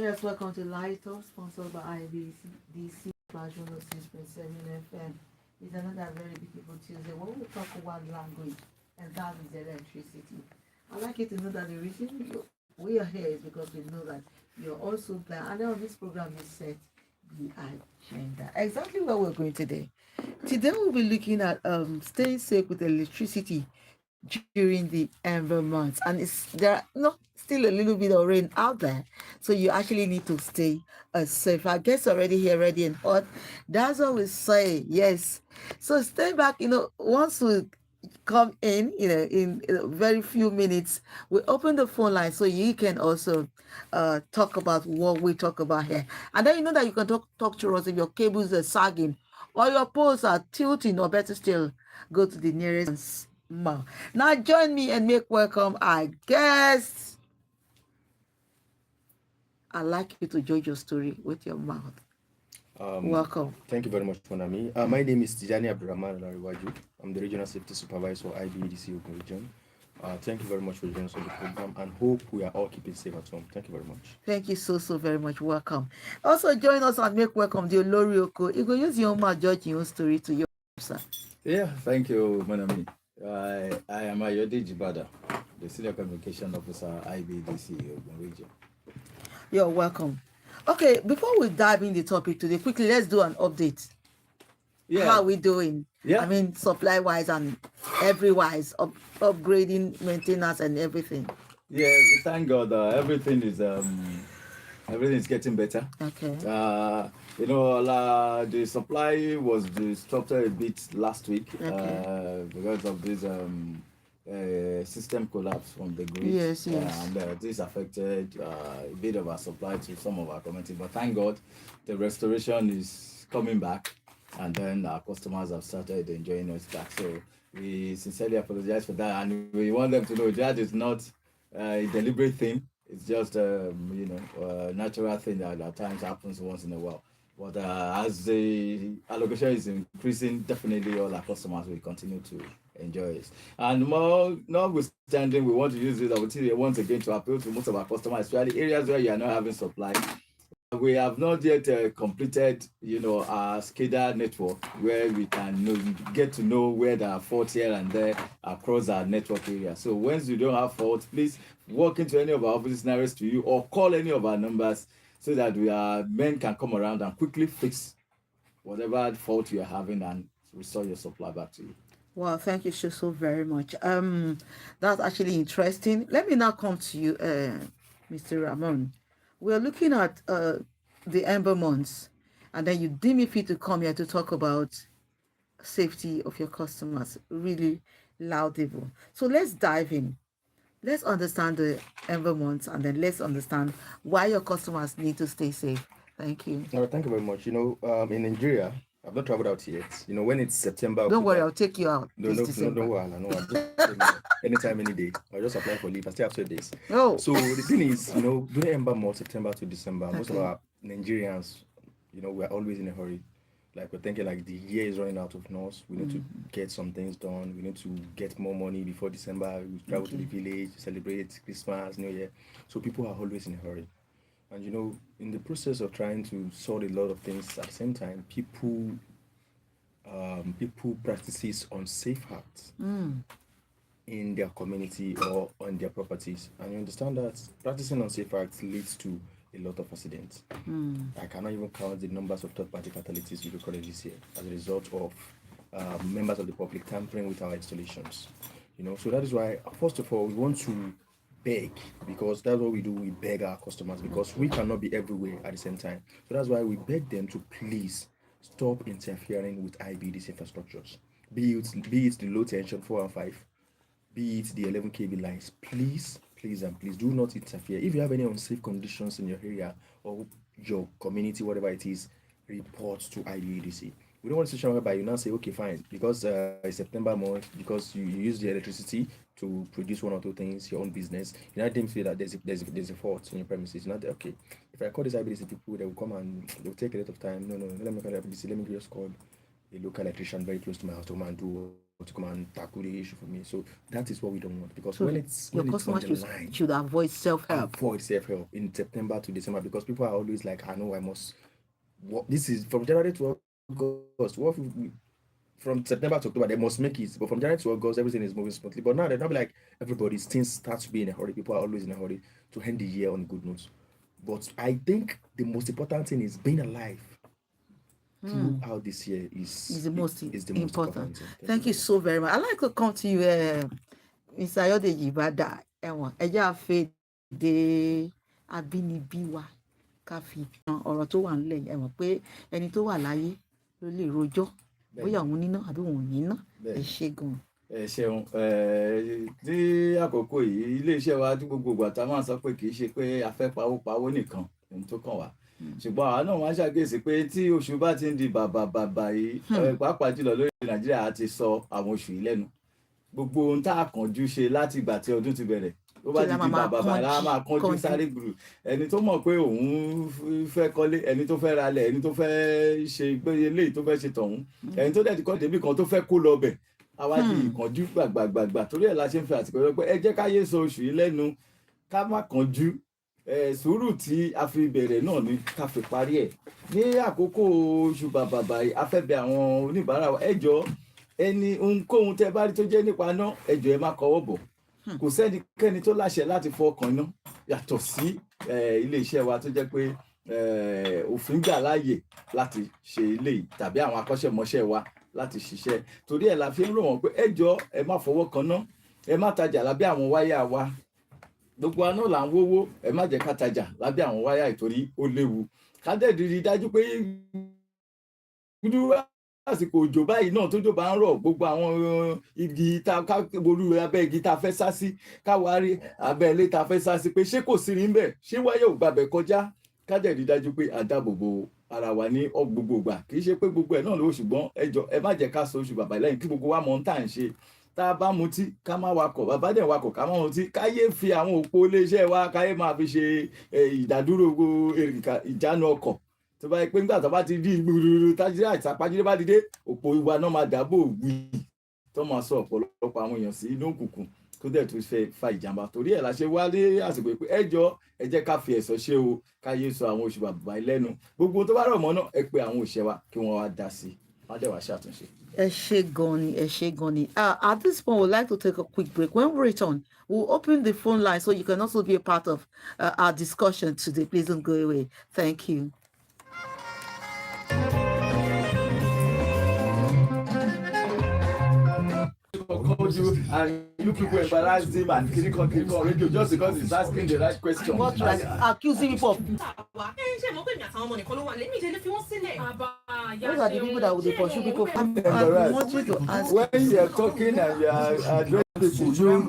yes, welcome to Light Up, sponsored by IBDC slash 106.7 FM. It's another very beautiful Tuesday when we talk one language, and that is electricity. I'd like you to know that the reason we are here is because we know that you're also blind. And on this program is set the agenda. Exactly where we're going today. Today we'll be looking at staying safe with electricity during the Ember months, and there are still a little bit of rain out there, so you actually need to stay safe. Our guests already here, ready and hot. That's what we say. Yes. So stay back. Once we come in, in a very few minutes, we open the phone line so you can also talk about what we talk about here, and then you know that you can talk to us if your cables are sagging or your poles are tilting, or better still, go to the nearest mall. Now join me and make welcome our guests. I'd like you to join your story with your mouth. Welcome. Thank you very much, Monami. My name is Tijani Abdurrahman Lariwaju. I'm the Regional Safety Supervisor, IBEDC Ogun Region. Thank you very much for joining us on the program, and hope we are all keeping safe at home. Thank you very much. Thank you so very much. Welcome. Also join us and make welcome the Olori Oko. You go use your own mouth, judge your own story to your sir. Yeah, thank you, Monami. I am Ayode Jibada, the Senior Communication Officer, IBDC Ogun Region. You're welcome. Okay, before we dive in the topic today, quickly let's do an update. Yeah. How are we doing? Yeah. I mean, supply wise and every wise, upgrading, maintenance, and everything. Yeah, we thank God. Everything is getting better. Okay. The supply was disrupted a bit last week. Okay. Because of this system collapse from the grid. Yes. And this affected a bit of our supply to some of our communities. But thank God, the restoration is coming back, and then our customers have started enjoying us back. So we sincerely apologize for that, and we want them to know that is not a deliberate thing. It's just a natural thing that at times happens once in a while. But as the allocation is increasing, definitely all our customers will continue to enjoy it. And more, notwithstanding, we want to use this opportunity once again to appeal to most of our customers, especially areas where you are not having supply. We have not yet completed, our SCADA network, where we can get to know where there are faults here and there across our network area. So once you don't have faults, please walk into any of our offices nearest to you, or call any of our numbers, so that men can come around and quickly fix whatever fault you are having and restore your supply back to you. Well, thank you so very much. That's actually interesting. Let me now come to you, Mr. Ramon. We're looking at the Ember months, and then you deem it fit to come here to talk about safety of your customers. Really laudable. So let's dive in. Let's understand the Ember months, and then let's understand why your customers need to stay safe. Thank you. All right, thank you very much. In Nigeria, I've not traveled out yet. When it's September. Don't worry, I'll take you out. No, anytime, any day. I'll just apply for leave. I still have 2 days. Oh. So the thing is, during Ember month, September to December, most of our Nigerians, we're always in a hurry. Like, we're thinking like the year is running out of us. We need to get some things done. We need to get more money before December. We travel to the village, celebrate Christmas, New Year. So people are always in a hurry. And in the process of trying to sort a lot of things at the same time, people practices unsafe acts in their community or on their properties. And you understand that practicing unsafe acts leads to a lot of accidents. I cannot even count the numbers of third-party fatalities we recorded this year as a result of members of the public tampering with our installations. So that is why, first of all, we want to beg, because that's what we do. We beg our customers, because we cannot be everywhere at the same time. So that's why we beg them to please stop interfering with IBDC infrastructures, be it the low tension 4 and 5, be it the 11 kV lines. Please do not interfere. If you have any unsafe conditions in your area or your community, whatever it is, report to IBDC. We don't want a situation whereby you now say, okay, fine, because it's September month, because you use the electricity to produce one or two things, your own business, you now think that there's a fault in your premises. You're not okay. If I call this IBDC people, they will come and they'll take a lot of time. No, let me call IBDC. Let me just call a local electrician very close to my house to come and do to come and tackle the issue for me. So that is what we don't want, because So when it's your on customers the line, should avoid self-help. avoid self-help in September to December, because people are always like, I know I must. This is from January to August. What if from September to October they must make it, but from January to August everything is moving smoothly. But now they're not like everybody. Things start to be in a hurry. People are always in a hurry to end the year on good notes. But I think the most important thing is being alive throughout this year is the most important. thing. Thank you so very much. I'd like to come to you, Mr. Ayodeji Bada. Ẹja àfẹ́dé abínibí wa ká fi kan ọ̀rọ̀ tó wà nílẹ̀ ẹ mọ̀ pé ẹni tó wà láyé ló lè rojọ́ bóyá òun níná àbí òun ò níná. Ẹ ṣé gan. Ẹ ṣeun, ní àkókò yìí iléeṣẹ́ wa tí gbogbo ìgbà tá a máa sọ pé kì í ṣe pé a fẹ́ pawó nìkan ohun tó kàn wá, ṣùgbọ́n àwa náà wá ṣàkíyèsí pé tí oṣù bá ti ń di bàbà yìí, pàápàá jùlọ lórí Nàìjíríà á ti sọ àwọn oṣù yìí lẹ́nu. Gbogbo ohun tá a kànjú ṣe láti ìgbà tí ọdún ti bẹ̀rẹ̀ ó bá ti di bàbà la máa kánjú sáré gbùrù. Ẹni tó mọ̀ pé òun fẹ́ kọ́lé, ẹni tó fẹ́ ralẹ̀, ẹni tó fẹ́ ṣe eléyìí tó fẹ́ ṣe tọ̀hún, ẹni tó dẹ̀ ti kọ́ débi kan tó fẹ́ kó lọ bẹ̀, àwa di ìkánjú gbàgbàgbà. Torí ẹ̀ la ṣe ń fi àsìkò yọ pé ẹ jẹ́ ká yé sọ oṣù yìí lẹ́nu, ká má kánjú. Sùúrù tí a fi bẹ̀rẹ̀ náà ni ká fi parí ẹ̀. Ní àkókò oṣù bàbà yìí, a fẹ́ bẹ̀ àwọn oníbàárà wa, ẹ jọ̀ọ́ ẹni ohunkóhun tẹ́ bá rí tó jẹ́ nípa iná, ẹ jọ̀ọ́ ẹ má kọwọ́ bọ̀. Kò sẹ́nikẹ́ni tó láṣẹ láti fọkàn iná yàtọ̀ sí ilé-iṣẹ́ wa tó jẹ́ pé òfin gbà láàyè láti ṣe eléyìí, tàbí àwọn akọ́ṣẹ́mọṣẹ́ wa láti ṣiṣẹ́. Torí ẹ̀ la fi ń rò wọ́n pé ẹ jọ̀ọ́ ẹ má fọwọ́ kan ná, ẹ má tajà lábẹ́ àwọn wáyà wa. Gbogbo wa náà là ń wówó, ẹ má jẹ́ ká tajà lábẹ́ àwọn wáyà ìtorí ó léwu. Ká dẹ̀ rí dájú pé àsìkò òjò báyìí náà tójò bá ń rọ̀, gbogbo àwọn igi ká ború abẹ́ igi tá a fẹ́ sá sí, ká wá rí abẹ́ ilé tá a fẹ́ sá sí pé ṣé kò sí rí ń bẹ̀, ṣé wáyà ò gbàbẹ̀ kọjá. Ká dẹ̀ rí dájú pé a dáàbòbò ara wa ní gbogbo ìgbà. Kì í ṣe pé gbogbo ẹ̀ náà ló, ṣùgbọ́n ẹ jọ̀ọ́ ẹ má jẹ́ ká sọ oṣù bàbà lẹ́yìn, kí gbogbo wa mọ̀ ohun tá à ń ṣe. Tá a bá mutí ká má wakọ̀, bàbá dẹ̀ wakọ̀ ká má mutí. Káyé fi àwọn òpó iléeṣẹ́ wa káyé máa fi ṣe ìdádúró ìjánu ọkọ̀. Tó bá yẹ pé nígbà tó bá ti di gbùrùrù tájírí àìsàpájírí bá dìde, òpó ìwà náà máa dáàbò wí tó máa sọ ọ̀pọ̀lọpọ̀ àwọn èèyàn sí inú òkùnkùn tó dẹ̀ tún fẹ́ fa ìjàmbá. Torí ẹ̀ la ṣe wá lé àsìkò pé ẹ jọ̀ọ́ ẹ jẹ́ ká fi ẹ̀sọ́ ṣe o, káyé sọ àwọn oṣù bàbà lẹ́nu. Gbogbo tó bá rọ̀ mọ́ náà ẹ pe àwọn òṣìṣẹ́ wa kí wọ́n wá dá sí i, wọ́n á dẹ̀ wá ṣàtúnṣe. Ẹ ṣé gan ni, ẹ ṣé gan ni. At this point, we'd like to take a quick break. When we return, we'll open the phone line so you can also be a part of our discussion today. Please don't go away. Thank you. And you people embarrass him and click on radio just because he's asking the right question. What you are accusing me for? Those are the people that will pursue people. I want you to ask. When you are talking and you are addressing people, you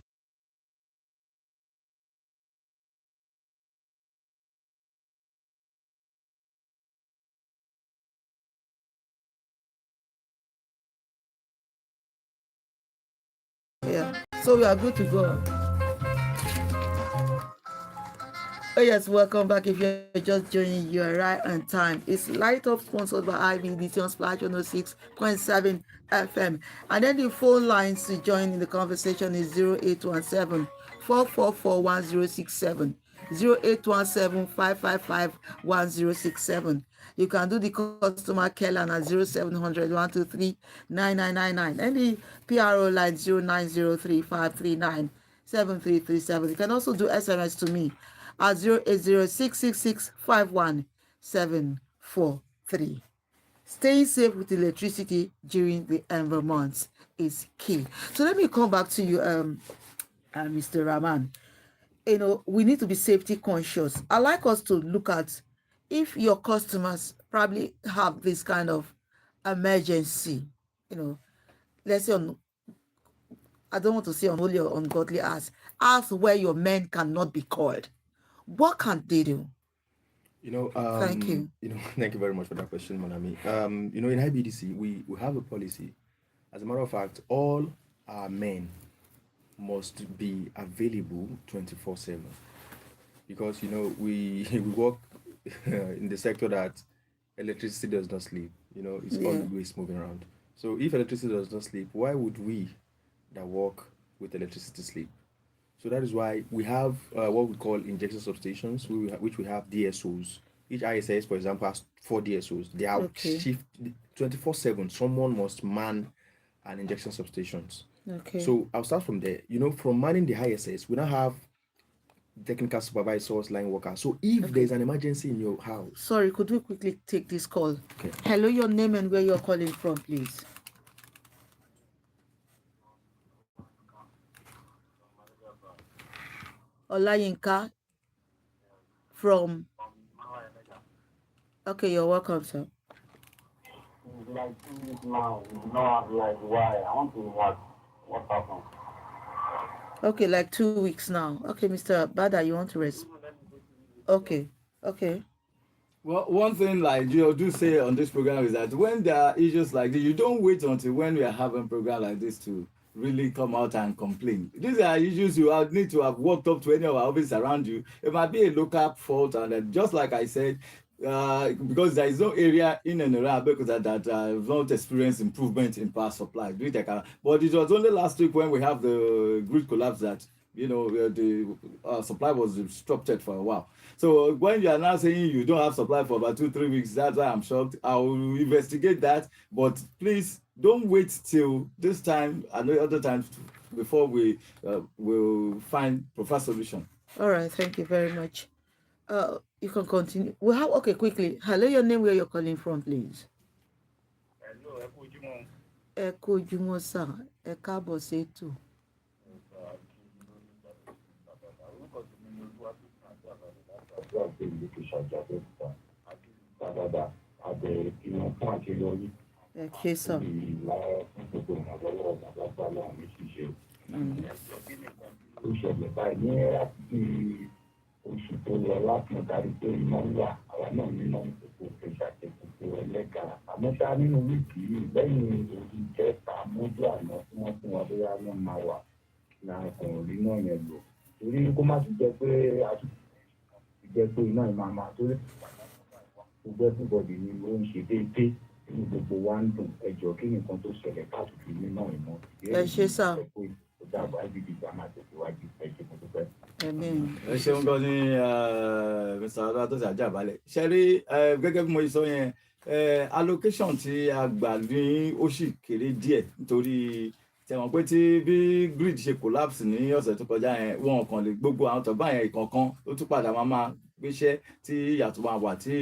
so we are good to go. Oh yes, welcome back. If you're just joining, you're right on time. It's Light Up, sponsored by Ibedc on Splash 106.7 FM. And then the phone lines to join in the conversation is 0817 444 1067, 0817 555 1067. You can do the customer care line at 0700 123 9999 and the PRO line 0903 539 7337. You can also do SMS to me at 08066651743. Staying safe with electricity during the Ember months is key. So let me come back to you, Mr. Rahman. You know, we need to be safety conscious. I like us to look at if your customers probably have this kind of emergency, you know, let's say I don't want to say unholy or ungodly as where your men cannot be called. What can they do? You know, thank you. You know, thank you very much for that question, Manami. You know, in IBDC, we have a policy. As a matter of fact, all our men must be available 24/7, because you know we work in the sector that electricity does not sleep. You know, it's always moving around. So if electricity does not sleep, why would we that work with electricity sleep? So that is why we have what we call injection substations, which we have DSOs. Each ISS, for example, has 4 DSOs. They are Okay. shift 24/7. Someone must man an injection substations. Okay. So I'll start from there. From manning the ISS, we now have technical supervisors, line workers. So if there's an emergency in your house, Sorry, could we quickly take this call? okay. Hello, your name and where you're calling from, please. Olayinka from. Okay, you're welcome, sir. Like now, not like why. I want to what happened. Okay, like 2 weeks now. Okay, Mr. Bada, you want to respond? Okay. Well, one thing like you do say on this program is that when there are issues like this, you don't wait until when we are having a program like this to really come out and complain. These are issues you need to have walked up to any of our offices around you. It might be a local fault, and just like I said, because there is no area in and around because that have not experienced improvement in power supply. But it was only last week when we have the grid collapse that the supply was disrupted for a while. So when you are now saying you don't have supply for about 2-3 weeks, that's why I'm shocked. I will investigate that, but please don't wait till this time and the other times before we will find proper solution. All right, thank you very much. You can continue. We have quickly. Hello, your name, where you're calling from, please. Hello, Ẹ kú ojúmọ́ sà, ẹ káàbọ̀ sétò. Ẹ ṣé sà. Ó ṣẹlẹ̀ báyìí ní láti oṣù tó lọ láti darí pé iná wà àwa náà nínú gbogbo ìpèsè gbogbo ẹlẹ́gà àmọ́ ṣá nínú wíìkì yìí lẹ́yìn èyí jẹ́ta mójú àná tí wọ́n fún wọn bóyá wọ́n máa wà láàkùn rí náà yẹn lò torí kó má ti jẹ́ pé jẹ́ pé iná ìmọ̀ àmà torí gbogbo everybody ni ó ń ṣe déédéé nínú gbogbo wa ń dùn ẹjọ́ kí nìkan tó ṣẹlẹ̀ káàkiri nínú ìmọ̀ Ẹ ṣé sà. ẹ ṣeun gan ni Mr. Olatunji Ajaabale ṣe rí gẹ́gẹ́ bí mo sọ yẹn allocation tí a gbà ní ó sì kéré díẹ̀ nítorí tẹ̀wọ̀n pé tí bí grid ṣe collapse ní ọ̀sẹ̀ tó kọjá yẹn wọn kàn lè gbogbo àwọn tọ́gbà yẹn ìkọ̀ọ̀kan ó tún padà máa gbéṣẹ́ tí ìyàtọ̀ máa wà tí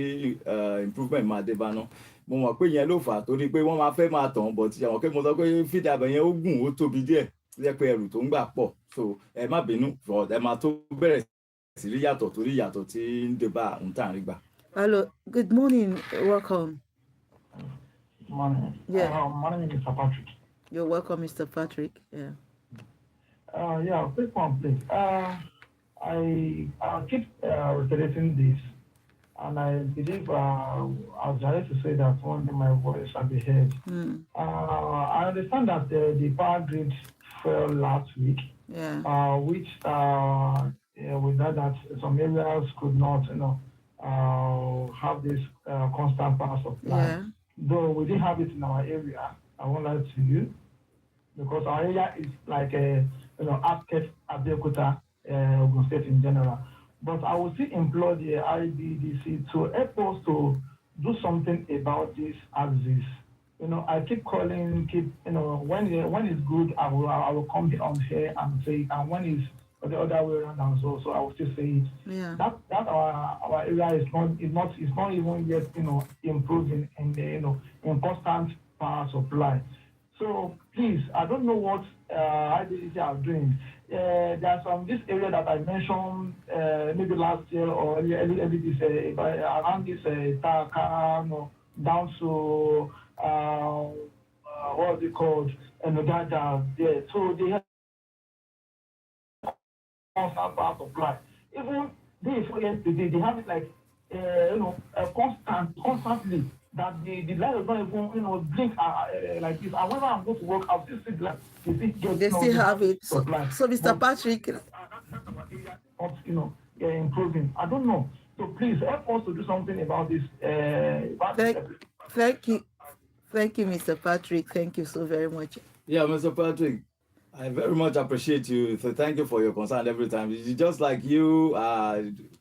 improvement máa dé bá náà mo mọ̀ pé yẹn ló fà á torí pé wọ́n máa fẹ́ máa tàn bọ̀ tí àwọn kẹ́kọ̀ọ́ sọ pé fídàbẹ̀ yẹn ó gùn ó tóbi díẹ̀ jẹ́ pé ẹrù tó ń gbà pọ̀ so ẹ má bínú ẹ máa tó bẹ̀rẹ̀ sí rí yàtọ̀ torí yàtọ̀ tí ń dé bá ohun tá à ń rí gbà. Hello, good morning, welcome. Good morning. Yeah. My name is Mr. Patrick. You're welcome, Mr. Patrick. Yeah. Yeah, quick one, please. I keep reiterating this, and I believe I was ready to say that one day my voice shall be heard. I understand that the power grid fell last week, which with that some areas could not, have this constant power supply. Yeah. Though we didn't have it in our area, I won't lie to you, because our area is like outskirts of Abeokuta, Ogun State in general. But I will still implore the IBDC to help us to do something about this axis. I keep calling, when it's good, I will come on here and say it, and when it's the other way around and so I will still say it. Yeah. That our area is not even yet improving in constant power supply. So please, I don't know what IBDC are doing. There's this area that I mentioned maybe last year or early this around this Taka, down to what's it called, Nogada there. So they have constant power supply. Even they have it like constantly. That the light does not even blink like this. And whenever I'm going to work, I'll still see like they still have it. So Mr. Patrick, improving. I don't know. So please help us to do something about this. Thank you, Mr. Patrick. Thank you so very much. Yeah, Mr. Patrick, I very much appreciate you. So thank you for your concern every time. It's just like you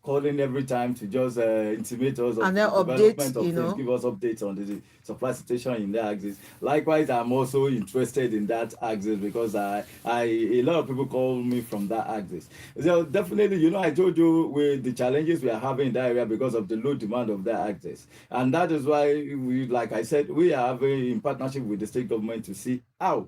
calling every time to just intimate us of And the then development updates, of you things, know. give us updates on the supply situation in the axis. Likewise, I'm also interested in that axis because I a lot of people call me from that axis. So definitely, I told you with the challenges we are having in that area because of the low demand of that axis, and that is why we, like I said, we are having in partnership with the state government to see how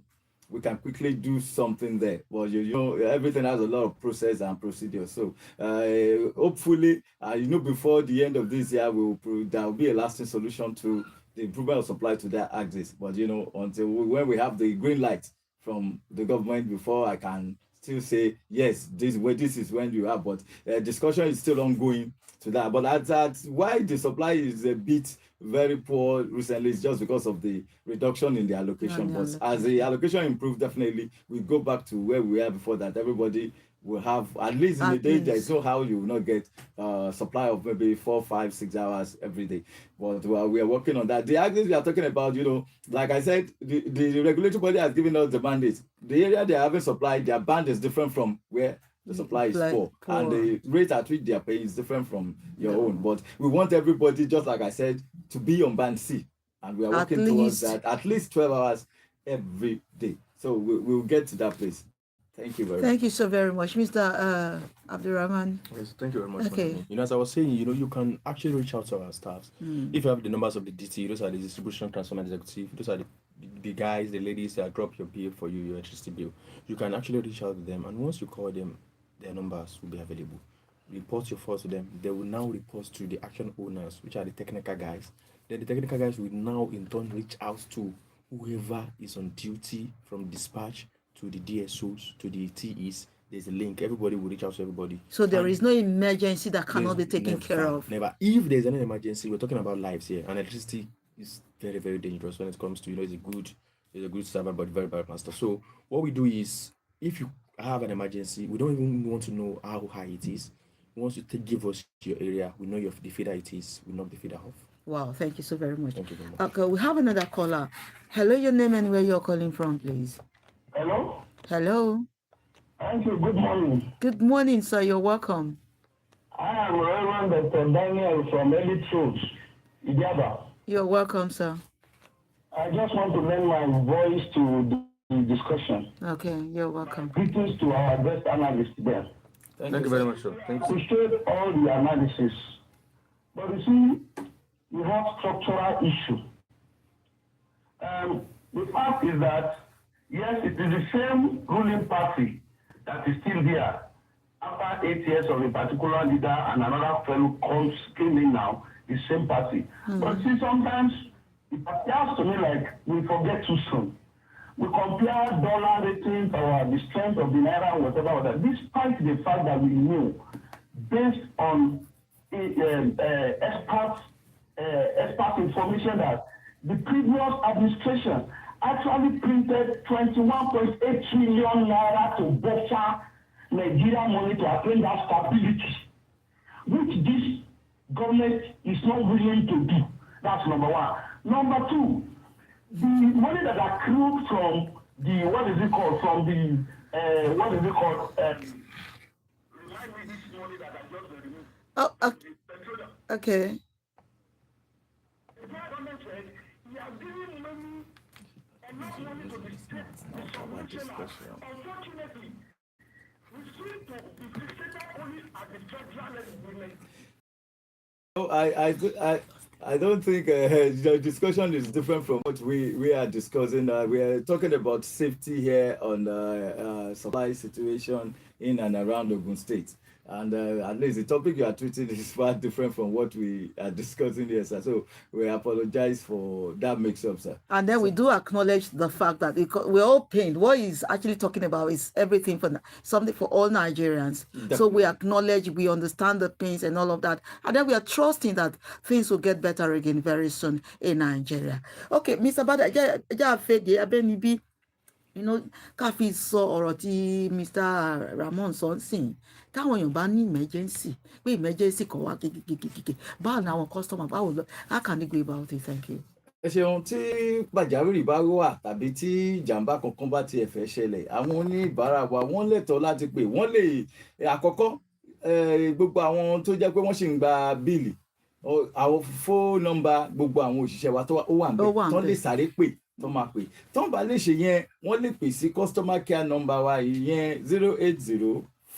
we can quickly do something there. But everything has a lot of process and procedure. So hopefully, before the end of this year, there will be a lasting solution to the improvement of supply to that axis. But until when we have the green light from the government, before I can still say yes, this is when you have. But discussion is still ongoing to that. But that's why the supply is a bit very poor recently. It's just because of the reduction in the allocation. But as the allocation improves, definitely we go back to where we were before that. Everybody will have at least in a day. There is no how you will not get supply of maybe 4, 5, 6 hours every day. But we are working on that. The axis we are talking about, like I said, the regulatory body has given us the mandate. The area they are having supply, their band is different from where the supply is poor, and the rate at which they are paying is different from your own. But we want everybody, just like I said, to be on band C, and we are working towards that at least 12 hours every day. So we'll get to that place. Thank you very much. Thank you so very much, Mr. Abdurrahman. Yes, thank you very much. Okay. As I was saying, you can actually reach out to our staffs. If you have the numbers of the DT, those are the distribution transformer executive, those are the guys, the ladies that drop your bill for you, your electricity bill. You can actually reach out to them, and once you call them, their numbers will be available. Report your faults to them. They will now report to the action owners, which are the technical guys. Then the technical guys will now in turn reach out to whoever is on duty, from dispatch to the DSOs to the TEs. There's a link. Everybody will reach out to everybody. So there is no emergency that cannot be taken care of. Never. If there's any emergency, we're talking about lives here, and electricity is very, very dangerous when it comes to, it's a good servant but very bad master. So what we do is, if you have an emergency, we don't even want to know how high it is. Once you give us your area, we know the feeder it is, we knock the feeder off. Wow, thank you so very much. Thank you very much. Okay, we have another caller. Hello, your name and where you're calling from, please. Hello? Hello. Thank you. Good morning. Good morning, sir. You're welcome. I am Reverend Dr. Daniel from Elite Foods, Ibedc. You're welcome, sir. I just want to lend my voice to the discussion. Okay, you're welcome. Greetings to our guest analyst there. Thank you very much, sir. Thank you. Appreciate all the analysis. But you see, we have structural issue. The fact is that, yes, it is the same ruling party that is still there after 8 years of a particular leader and another fellow came in now, the same party. But see, sometimes it appears to me like we forget too soon. We compare dollar ratings or the strength of the naira or whatever, despite the fact that we knew, based on expert information, that the previous administration actually printed 21.8 trillion naira to buffer Nigerian money to attain that stability, which this government is not willing to do. That's number one. Number two, the money that accrued from the, remind me this money that I just removed. Oh, okay. The government said he has given money, enough money to the state commissioners. Unfortunately, we seem to be fixated only at the federal level. I don't think the discussion is different from what we are discussing. We are talking about safety here on supply situation in and around Ogun State. And at least the topic you are treating is far different from what we are discussing here, sir. So we apologize for that mix-up, sir. And then we do acknowledge the fact that we're all pained. What he's actually talking about is everything for something for all Nigerians. Definitely. So we acknowledge, we understand the pains and all of that. And then we are trusting that things will get better again very soon in Nigeria. Okay, Mr. Bada, ká fi sọ ọ̀rọ̀ tí Mr. Ramon sọ ń sìn, táwọn èèyàn bá ní emergency pé emergency kan wá kékeré báwo ni àwọn customer báwo lọ, how can they go about it? Thank you. ẹ ṣeun tí pàjáwìrì bá wà tàbí tí ìjàmbá kankan bá tiẹ̀ fẹ́ ṣẹlẹ̀ àwọn oníbàárà wa wọ́n lẹ́tọ̀ọ́ láti pè wọ́n lè àkọ́kọ́ gbogbo àwọn tó jẹ́ pé wọ́n sì ń gba bíìlì àwọn fóònù nọ́mbà gbogbo àwọn òṣìṣẹ́ wa tó wà ń bẹ̀ tán lè sáré pè tó máa pè tán bá lè ṣe yẹn wọ́n lè pè sí customer care number wa ìyẹn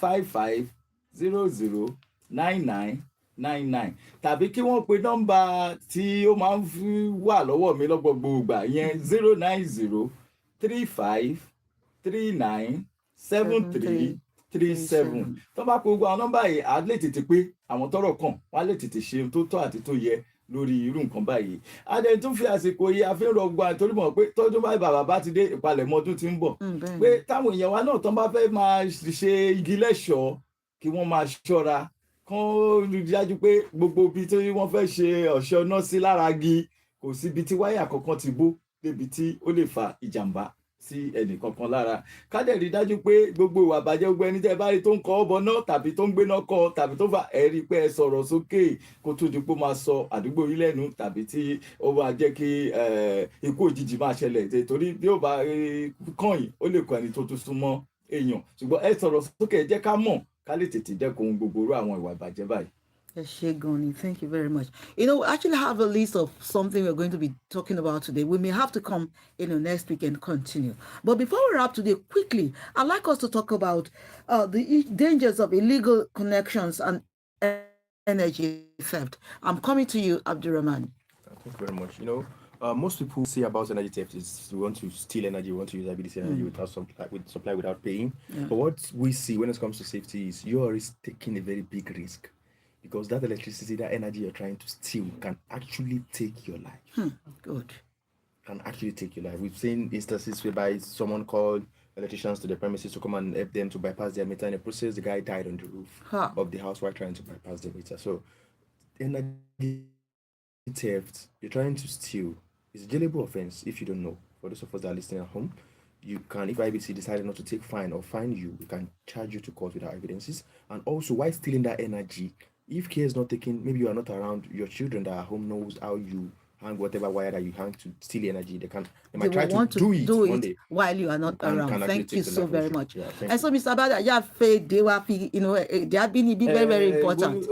08055009999 tàbí kí wọ́n pe nọ́mbà tí ó máa ń wà lọ́wọ́ mi lọ́gbọ̀gbọ̀ ìgbà ìyẹn 09035397337 tó bá pe gbogbo àwọn nọ́mbà yìí á lè tètè pé àwọn tọ́rọ̀ kàn wọ́n á lè tètè ṣe tó tọ́ àti tó yẹ lórí irú nǹkan báyìí adé tún fi àsìkò yìí àfihàn ọgbà torí mọ̀ pé tọ́jú báyìí bàbá bá ti dé ìpalẹ̀mọ́ ọdún tí ń bọ̀ pé táwọn èèyàn wa náà tán bá fẹ́ máa ṣe igi lẹ́ṣọ̀ọ́ kí wọ́n máa ṣọ́ra kán rí dájú pé gbogbo ibi tí wọ́n fẹ́ ṣe ọ̀ṣọ́ náà sí lára igi kò síbi tí wáyà kankan ti bó débi tí ó lè fa ìjàmbá sí ẹnì kankan lára ká dẹ̀ rí dájú pé gbogbo ìwà àbàjẹ́ gbogbo ẹni tẹ́ bá rí tó ń kọ́ ọ́bọ náà tàbí tó ń gbé náà kọ́ tàbí tó fà ẹ́ rí pé ẹ sọ̀rọ̀ sókè kó tó di pé ó máa sọ àdúgbò yìí lẹ́nu tàbí tí ó máa jẹ́ kí ikú òjijì máa ṣẹlẹ̀ torí bí ó bá kàn yín ó lè kọ ẹni tó tún súnmọ́ èèyàn ṣùgbọ́n ẹ sọ̀rọ̀ sókè ẹ jẹ́ ká mọ̀ ká lè tètè dẹ́kun gbogbo irú àwọn ìwà ìbàjẹ́ báyìí. Shegoni, thank you very much. You know, we actually have a list of something we're going to be talking about today. We may have to come next week and continue. But before we wrap today, quickly, I'd like us to talk about the dangers of illegal connections and energy theft. I'm coming to you, Abdurrahman. Thank you very much. You know, most people say about energy theft is we want to steal energy, we want to use Ibedc energy without supply without paying. Yeah. But what we see when it comes to safety is you're already taking a very big risk. Because that electricity, that energy you're trying to steal can actually take your life. Good. Can actually take your life. We've seen instances whereby someone called electricians to the premises to come and help them to bypass their meter. In the process, the guy died on the roof of the house while trying to bypass the meter. So, energy theft, you're trying to steal, is a jailable offense if you don't know. For those of us that are listening at home, you can, if IBC decided not to take fine or fine you, we can charge you to court without evidences. And also, while stealing that energy, if care is not taken, maybe you are not around, your children that are home knows how you hang whatever wire that you hang to steal energy. They might try to do it one day while you are not around. Thank you so very much. Yeah, and so, Mr. Abada, you have faith, they have been very, very important.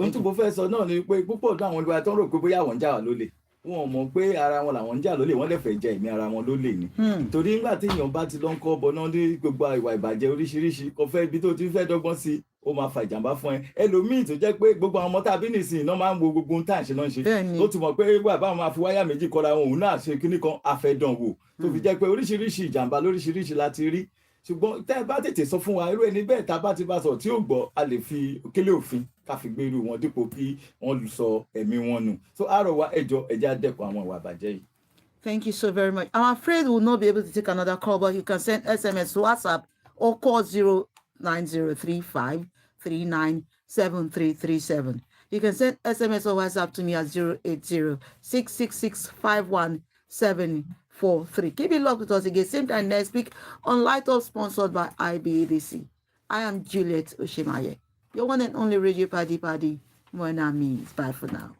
Wọ́n mọ̀ pé ara wọn làwọn ń jà lólè wọ́n lè fẹ́ jẹ ìmí ara wọn lólè ni torí nígbà tí èèyàn bá ti lọ ń kọ́ ọbọ náà ní gbogbo ìwà ìbàjẹ́ oríṣiríṣi kò fẹ́ ibi tó ti fẹ́ dọ́gbọ́n sí ó máa fa ìjàmbá fún ẹ ẹlòmíì tó jẹ́ pé gbogbo àwọn ọmọ tàbí nìsín náà máa ń wo gbogbo ohun tá à ń ṣe náà ṣe ó ti mọ̀ pé wà báwọn máa fi wáyà méjì kọ́ra wọn òun náà ṣe kíní kan àfẹ́dànwò tó fi jẹ́ pé oríṣiríṣi ìjàmbá lóríṣiríṣi láti rí ṣùgbọ́n tẹ́ ẹ bá tètè sọ fún wa irú ẹni bẹ́ẹ̀ tá a bá ti bá sọ tí ó gbọ́ a lè fi kélé òfin ká fi gbé irú wọn dípò kí wọ́n sọ ẹ̀mí wọn nù so àárọ̀ wa ẹjọ́ ẹjẹ́ àdẹ́kun àwọn ìwà àbàjẹ́ yìí. Thank you so very much. I'm afraid we'll not be able to take another call, but you can send SMS to WhatsApp or call 09035397337. You can send SMS or WhatsApp to me at 080-666-51743. Keep it locked with us again, same time next week on Light Up, sponsored by IBEDC. I am Juliet Oshemaye, your one and only radio paddy. Mona means bye for now.